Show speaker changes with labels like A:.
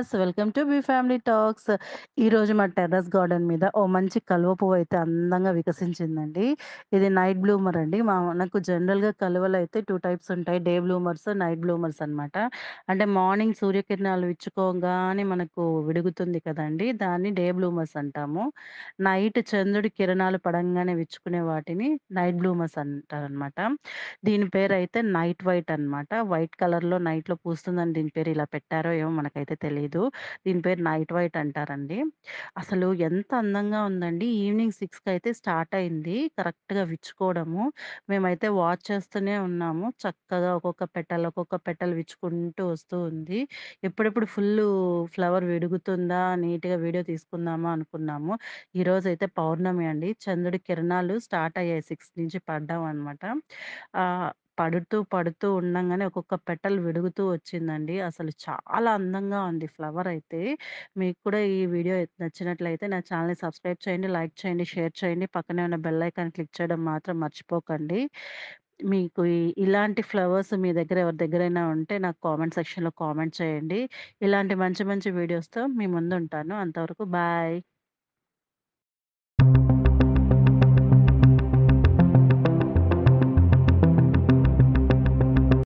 A: Viewers, welcome to B family talks. ఈరోజు మా terrace garden మీద ఓ మంచి కలువ పువ్వు అయితే అందంగా వికసించిందండి. ఇది నైట్ బ్లూమర్ అండి. మనకు జనరల్‌గా కలువలైతే 2 టైప్స్ ఉంటాయి. డే బ్లూమర్స్, నైట్ బ్లూమర్స్ అన్నమాట. అంటే మార్నింగ్ సూర్యకిరణాలు విచ్చుకోంగానే మనకు విడుగుతుంది కదండీ! దాన్ని డే బ్లూమర్స్ అంటాము. నైట్ చంద్రుడి కిరణాలు పడంగానే విచ్చుకునే వాటిని నైట్ బ్లూమర్స్ అంటారనమాట. దీని పేరైతే నైట్ వైట్ అన్నమాట. వైట్ కలర్‌లో నైట్‌లో పూస్తుందని దీని పేరు ఇలా పెట్టారో ఏమో మనకైతే తెలీదు. దీని పేరు నైట్ వైట్ అంటారండి. అసలు ఎంత అందంగా ఉందండి. ఈవినింగ్ 6కి అయితే స్టార్ట్ అయింది కరెక్ట్‌గా విచ్చుకోవడము. మేమైతే వాచ్ చేస్తూనే ఉన్నాము. చక్కగా ఒక్కొక్క పెటల్ విచ్చుకుంటూ వస్తూ ఉంది. ఎప్పుడెప్పుడు ఫ్లవర్ విడుగుతుందా, నీట్‌గా వీడియో తీసుకుందామా అనుకున్నాము. ఈరోజైతే పౌర్ణమి అండి. చంద్రుడి కిరణాలు స్టార్ట్ అయ్యాయి 6 నుంచి పడ్డం అనమాట. ఆహ్, పడుతూ ఉండంగానే ఒక్కొక్క పెటల్ విడుగుతూ వచ్చిందండి. అసలు చాలా అందంగా ఉంది ఫ్లవర్ అయితే. మీకు కూడా ఈ వీడియో నచ్చినట్లయితే నా ఛానెల్‌ని సబ్స్క్రైబ్ చేయండి, లైక్ చేయండి, షేర్ చేయండి. పక్కనే ఉన్న బెల్ ఐకాన్ క్లిక్ చేయడం మాత్రం మర్చిపోకండి. మీకు ఇలాంటి ఫ్లవర్స్ మీ దగ్గర ఎవరి దగ్గరైనా ఉంటే నాకు కామెంట్ సెక్షన్‌లో కామెంట్ చేయండి. ఇలాంటి మంచి మంచి వీడియోస్‌తో మీ ముందుంటాను. అంతవరకు బాయ్.